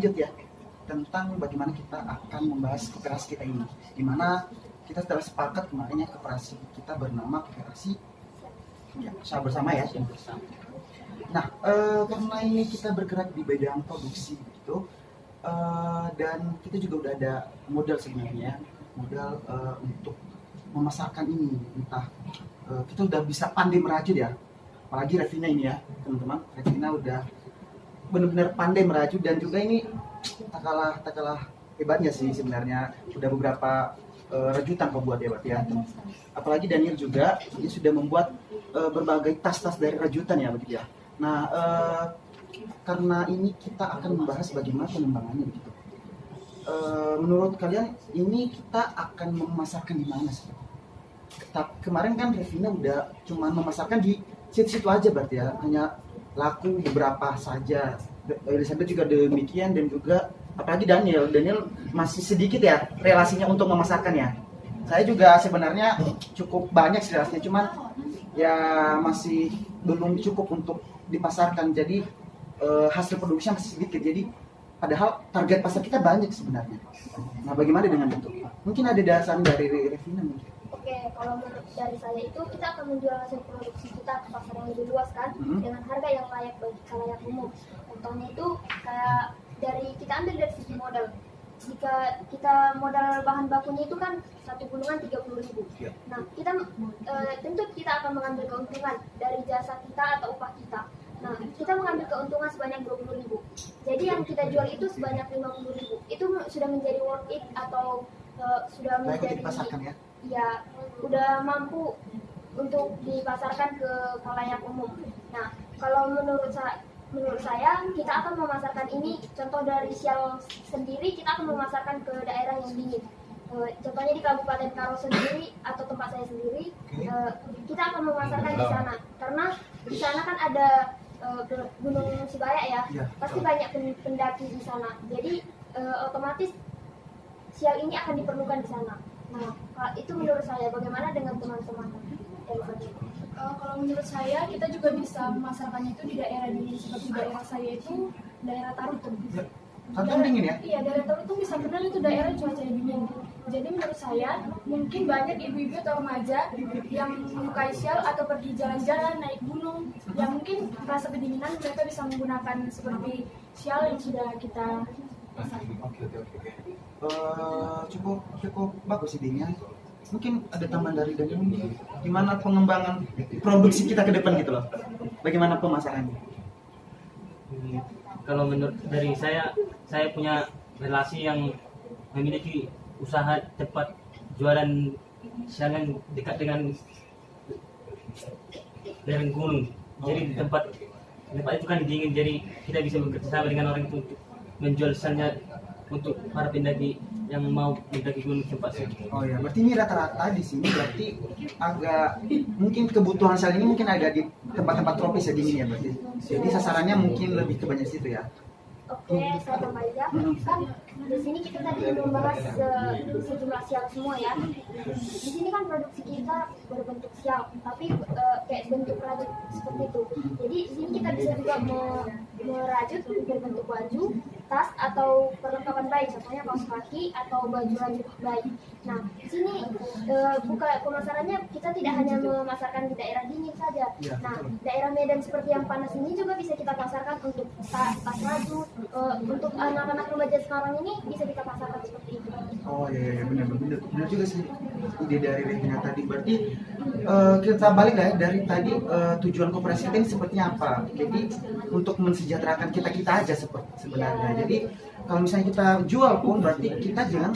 lanjut ya tentang bagaimana kita akan membahas koperasi kita ini. Dimana kita telah sepakat kemarin ya koperasi kita bernama koperasi ya, usaha bersama ya. Nah, karena ini kita bergerak di bidang produksi gitu, dan kita juga udah ada modal sebenarnya, modal untuk memasarkan ini. Entah kita udah bisa pandai merajut ya, apalagi Revina ini ya teman-teman. Revina udah benar-benar pandai merajut dan juga ini tak kalah hebatnya sih sebenarnya. Udah beberapa rajutan kau buat ya Pak ya. Apalagi Daniel juga dia sudah membuat berbagai tas-tas dari rajutan ya begitu ya. Nah, karena ini kita akan membahas bagaimana pengembangannya begitu. Menurut kalian ini kita akan memasarkan di mana sih? Kemarin kan Revina udah cuma memasarkan di situ-situ aja berarti ya, hanya laku beberapa saja. Elizabeth juga demikian dan juga apalagi Daniel masih sedikit ya relasinya untuk memasarkan ya. Saya juga sebenarnya cukup banyak sih relasinya, cuman ya masih belum cukup untuk dipasarkan. Jadi hasil produksinya masih sedikit. Jadi padahal target pasar kita banyak sebenarnya. Nah, bagaimana dengan itu? Mungkin ada dasar dari Revina mungkin. Oke, kalau menurut dari saya itu kita akan menjual hasil produksi kita ke pasar yang lebih luas kan, dengan harga yang layak bagi khalayak umum. Contohnya itu kayak kita ambil dari sisi modal. Jika kita modal bahan bakunya itu kan satu gulungan 30.000. Nah, tentu kita akan mengambil keuntungan dari jasa kita atau upah kita. Nah, kita mengambil keuntungan sebanyak 20.000. Jadi yang kita jual itu sebanyak 50.000. Itu sudah menjadi worth it atau sudah menjadi ya udah mampu untuk dipasarkan ke khalayak umum. Nah, kalau menurut saya kita akan memasarkan ini, contoh dari Sial sendiri kita akan memasarkan ke daerah yang dingin. Contohnya di Kabupaten Karo sendiri atau tempat saya sendiri, kita akan memasarkan di sana karena di sana kan ada Gunung Sibaya ya, pasti banyak pendaki di sana. Jadi otomatis Sial ini akan diperlukan di sana. Nah, itu menurut saya. Bagaimana dengan teman-teman? Kalau menurut saya, kita juga bisa memasarkannya itu di daerah dingin. Seperti daerah saya itu daerah Tarutung. Tarutung dingin ya? Iya, daerah Tarutung bisa benar itu daerah cuaca dingin. Jadi menurut saya, mungkin banyak ibu-ibu atau remaja yang menyukai Sial atau pergi jalan-jalan, naik gunung, yang mungkin rasa kedinginan mereka bisa menggunakan seperti Sial yang sudah kita pasarkan. Oke. Cukup bagus idenya. Mungkin ada tambahan dari Daniel, gimana pengembangan produksi kita ke depan gitu loh, bagaimana pemasarannya? Kalau menurut dari saya punya relasi yang memiliki usaha tempat jualan sialan dekat dengan gunung. Jadi tempat itu kan dingin, jadi kita bisa bekerjasama dengan orang itu untuk menjual sialnya untuk para pendaki yang mau mendaki gunung tempat saya. Oh ya, berarti ini rata-rata di sini berarti agak mungkin kebutuhan sel ini mungkin ada di tempat-tempat tropis ya, dingin ya berarti. Jadi sasarannya mungkin lebih ke banyak situ ya. Oke, saya tambah aja. Kan di sini kita tadi membahas sejumlah sial semua ya. Di sini kan produksi kita berbentuk sial, tapi kayak bentuk rajut seperti itu. Jadi di sini kita bisa juga merajut berbentuk baju, tas atau perlengkapan bayi, contohnya kaos kaki atau baju rajut bayi. Nah, di sini pemasarannya kita tidak hanya memasarkan di daerah dingin saja. Nah, daerah Medan seperti yang panas ini juga bisa kita pasarkan untuk tas rajut. Untuk anak-anak remaja sekarang ini bisa kita pasarkan seperti itu. Oh iya, benar juga sih ide dari Revina tadi. Berarti kita balik lah ya dari tadi, tujuan koperasi kita ini sepertinya apa? Jadi untuk mensejahterakan kita aja sebenarnya. Jadi kalau misalnya kita jual pun berarti kita jangan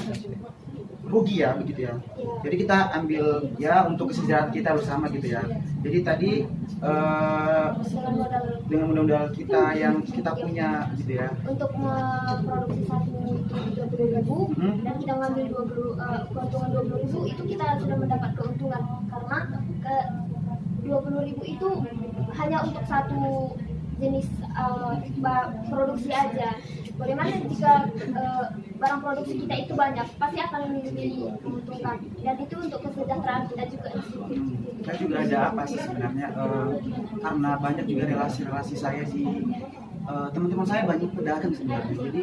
rugi ya begitu ya. Jadi kita ambil ya untuk kesejahteraan kita bersama gitu ya. Jadi tadi dengan modal kita yang kita punya gitu ya. Untuk memproduksi satu 20.000 dan kita ngambil keuntungan 20.000, itu kita sudah mendapat keuntungan karena 20.000 itu hanya untuk satu jenis produksi aja. Bagaimana jika barang produksi kita itu banyak, pasti akan lebih menguntungkan, dan itu untuk kesejahteraan kita juga. Saya juga ada apa sih sebenarnya, karena banyak juga relasi-relasi saya di teman-teman saya banyak pedagang sebenarnya. Jadi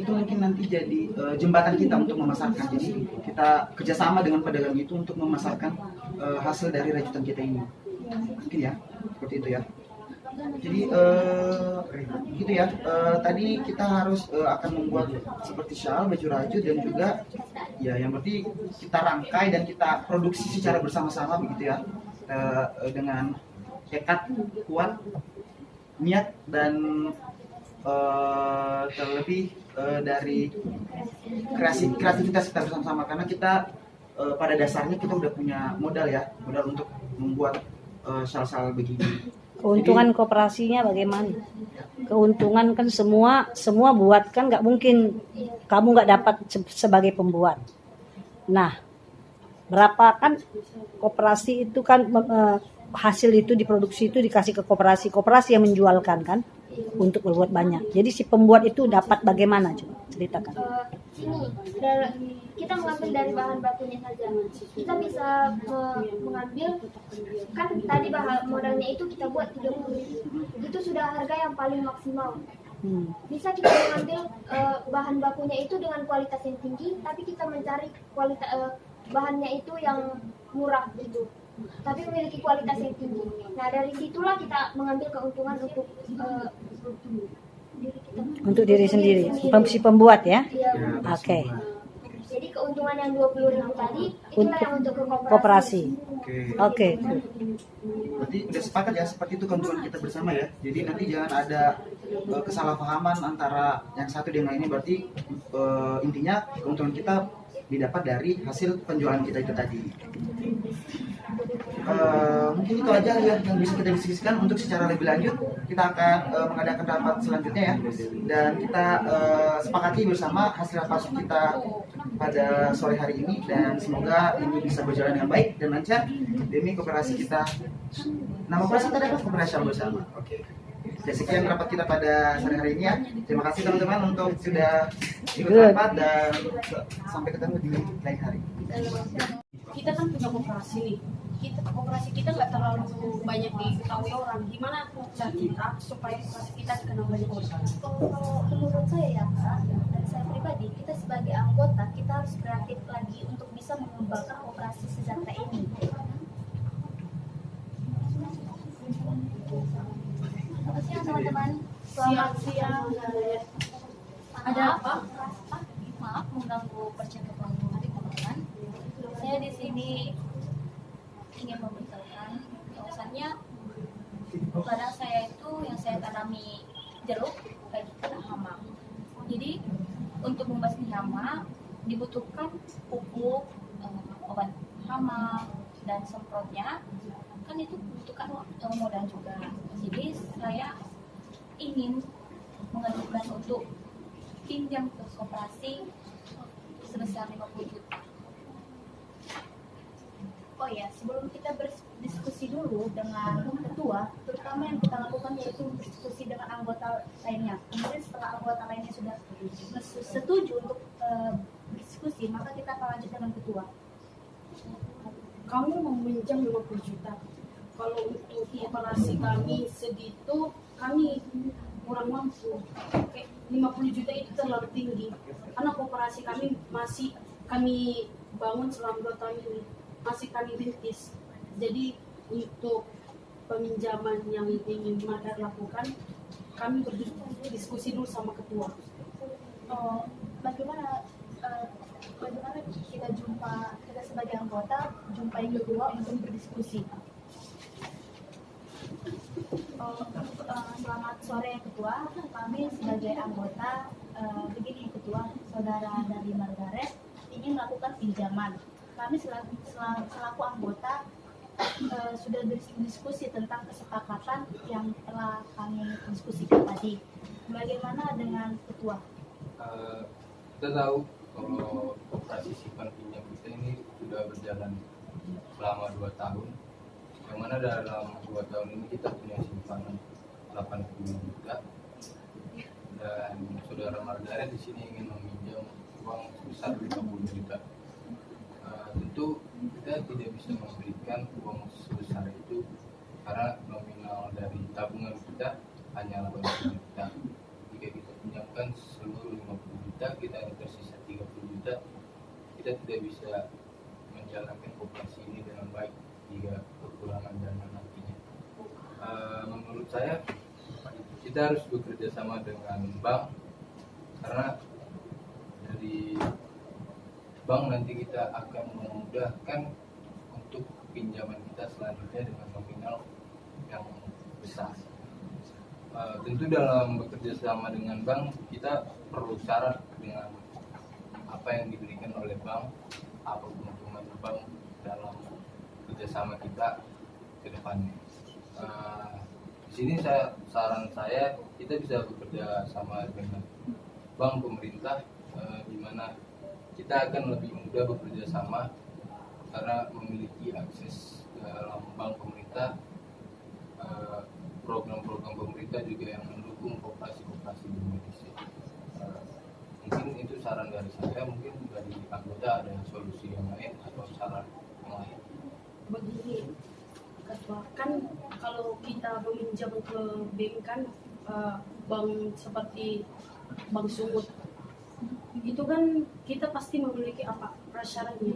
mungkin nanti jadi jembatan kita untuk memasarkan. Jadi kita kerjasama dengan pedagang itu untuk memasarkan hasil dari rajutan kita ini. Mungkin ya, seperti itu ya. Jadi gitu ya. Tadi kita harus akan membuat seperti shawl, baju rajut, dan juga ya yang berarti kita rangkai dan kita produksi secara bersama-sama begitu ya, dengan tekad kuat, niat, dan terlebih dari kreativitas kita bersama-sama, karena kita pada dasarnya kita udah punya modal ya, modal untuk membuat shawl-shawl begini. Keuntungan kooperasinya bagaimana? Keuntungan kan semua buat, kan nggak mungkin kamu nggak dapat sebagai pembuat. Nah, berapa kan kooperasi itu kan hasil itu diproduksi itu dikasih ke kooperasi yang menjualkan kan untuk berbuat banyak. Jadi si pembuat itu dapat bagaimana, coba ceritakan. Kita mengambil dari bahan bakunya saja. Kita bisa mengambil, kan tadi bahan modalnya itu kita buat 30.000. Itu sudah harga yang paling maksimal. Bisa kita mengambil bahan bakunya itu dengan kualitas yang tinggi, tapi kita mencari kualitas bahannya itu yang murah gitu, tapi memiliki kualitas yang tinggi. Nah, dari situlah kita mengambil keuntungan untuk diri kita. Untuk diri sendiri, si pembuat ya. Iya. Oke. Jadi keuntungan yang 20.000 tadi itulah yang untuk ke Koperasi. Oke. Oke. Berarti udah sepakat ya, seperti itu keuntungan kita bersama ya. Jadi nanti jangan ada kesalahpahaman antara yang satu dengan ini. Berarti intinya keuntungan kita didapat dari hasil penjualan kita itu tadi. Mungkin itu aja ya yang bisa kita diskusikan. Untuk secara lebih lanjut kita akan mengadakan rapat selanjutnya ya, dan kita sepakati bersama hasil rapat kita pada sore hari ini, dan semoga ini bisa berjalan dengan baik dan lancar demi kooperasi kita. Nama kooperasi kita adalah Kooperasi Shawl Bersama. Oke. Ya, sekian rapat kita pada sore hari ini ya. Terima kasih teman-teman untuk sudah ikut rapat, dan sampai ketemu di lain hari. Kita kan punya koperasi nih. Koperasi kita nggak terlalu banyak diketahui orang. Gimana cara kita supaya koperasi kita dikenal banyak orang? Kalau menurut saya ya Kak, dari saya pribadi, kita sebagai anggota kita harus kreatif lagi untuk bisa mengembangkan koperasi sejahtera ini. Selamat siang teman-teman. Selamat siang. Ada apa? Maaf mengganggu percakapan teman-teman. Saya di sini ingin memberitahukan bahwasannya ladang saya itu yang saya tanami jeruk lagi kena hama. Jadi untuk membasmi hama dibutuhkan pupuk, obat hama, dan semprotnya. Kan itu membutuhkan modal juga. Jadi saya ingin mengajukan untuk pinjam ke koperasi sebesar 50 juta. Oh ya, sebelum kita berdiskusi dulu dengan ketua, terutama yang kita lakukan yaitu berdiskusi dengan anggota lainnya. Kemudian setelah anggota lainnya sudah setuju untuk berdiskusi, maka kita akan lanjut dengan ketua. Kamu meminjam 50 juta. Kalau untuk koperasi kami segitu, kami kurang mampu. 50 juta itu terlalu tinggi. Karena koperasi kami masih kami bangun selama 2 tahun ini. Masih kami rintis. Jadi untuk peminjaman yang ingin Madar lakukan, kami berdiskusi dulu sama ketua. Bagaimana kita sebagai anggota jumpai ketua untuk berdiskusi? Selamat sore ketua, kami sebagai anggota begini ketua, saudara dari Margaret ingin melakukan pinjaman. Kami selaku anggota sudah berdiskusi tentang kesepakatan yang telah kami diskusikan tadi. Bagaimana dengan ketua? Kita tahu kalau operasi simpan pinjam kita ini sudah berjalan selama 2 tahun, yang mana dalam 2 tahun ini kita punya simpanan 80 juta, dan saudara Margaret di sini ingin meminjam uang sebesar 50 juta. Tentu kita tidak bisa memberikan uang sebesar itu karena nominal dari tabungan kita hanya 80 juta. misalkan seluruh 50 juta kita hanya tersisa 30 juta, kita tidak bisa menjalankan koperasi ini dengan baik jika kekurangan dana nantinya. Menurut saya kita harus bekerja sama dengan bank, karena dari bank nanti kita akan memudahkan untuk pinjaman kita selanjutnya dengan nominal yang besar. Tentu dalam bekerja sama dengan bank kita perlu syarat dengan apa yang diberikan oleh bank, apa keuntungan bank dalam kerjasama kita ke depannya. Di sini saran saya kita bisa bekerja sama dengan bank pemerintah, di mana kita akan lebih mudah bekerja sama karena memiliki akses dalam bank pemerintah, program-program pemerintah juga yang mendukung koperasi-koperasi di Indonesia. Mungkin itu saran dari saya, mungkin dari anggota ada solusi yang lain atau saran yang lain. Begini, Ketua, kan kalau kita meminjam ke bank kan bank seperti bank Sumut itu kan kita pasti memiliki apa prasyaratnya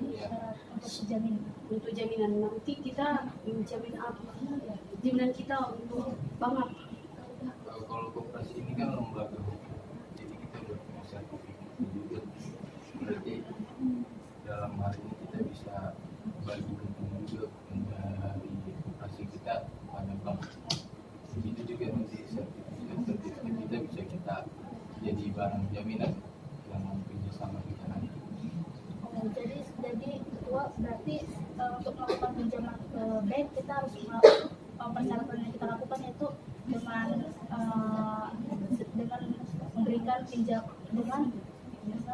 untuk jaminan nanti kita menjamin apa jaminan kita untuk bank apa. Kalau koperasi ini kan lembaga hukum, jadi kita udah punya sertifikat juga, berarti dalam hal ini kita bisa bagi hukum juga dari koperasi kita pada bank. Itu juga nanti sertifikat kita bisa kita jadi barang jaminan yang kerjasama kita nanti. Jadi ketua berarti untuk melakukan pinjaman ke bank kita harus persyaratan yang kita lakukan yaitu dengan memberikan dengan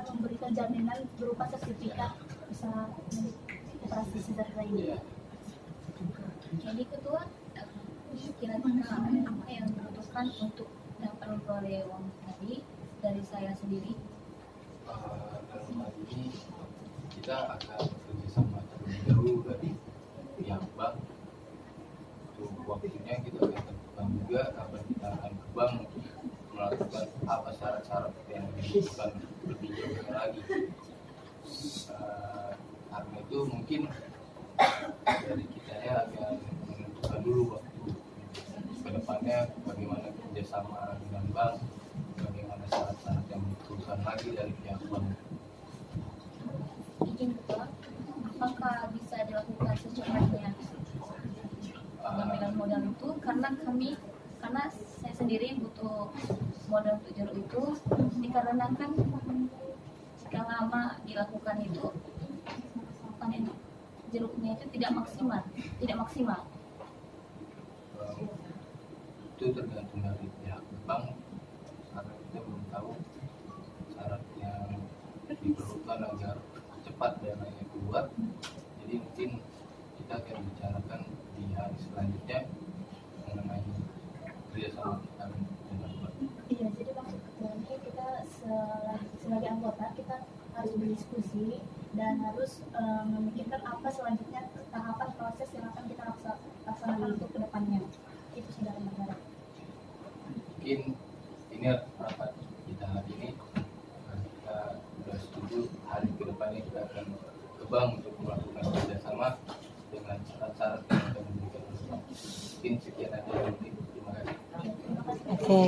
memberikan jaminan berupa sertifikat usaha operasi sejahtera ini. Jadi ketua, kira-kira apa yang dibutuhkan untuk dapat memperoleh uang tadi dari saya sendiri? Dalam hal ini kita akan bekerjasama terlebih dahulu dari pihak bank. Untuk waktunya kita akan tentukan juga kapan kita akan ke bank untuk melakukan apa syarat-syarat yang dibutuhkan lebih jauh lagi. Karena itu mungkin dari kita ya akan menentukan dulu waktu ke depannya bagaimana kerjasama dengan bank, bagaimana syarat-syarat yang dibutuhkan lagi dari pihak bank. Izin ketua, apakah bisa dilakukan secepatnya pengambilan modal itu? Karena saya sendiri butuh modal untuk jeruk itu, dikarenakan yang lama dilakukan itu panen jeruknya itu tidak maksimal. Itu tergantung dari pihak bank, karena kita belum tahu syarat yang diperlukan agar cepat dananya keluar. Jadi mungkin kita akan bicarakan di hari selanjutnya mengenai kerjasama kita dengan bank. Iya, jadi maksud ketuanya kita sebagai anggota kita harus berdiskusi dan harus memikirkan apa selanjutnya tahapan proses yang akan kita laksanakan untuk kedepannya. Itu saudara negara. Mungkin ini rapat kita hari ini, kita sudah setuju hari kedepannya kita akan ke bank untuk melakukan kerjasama dengan syarat-syarat yang akan diberikan oleh bank. Mungkin sekian aja. Terima kasih. Oke.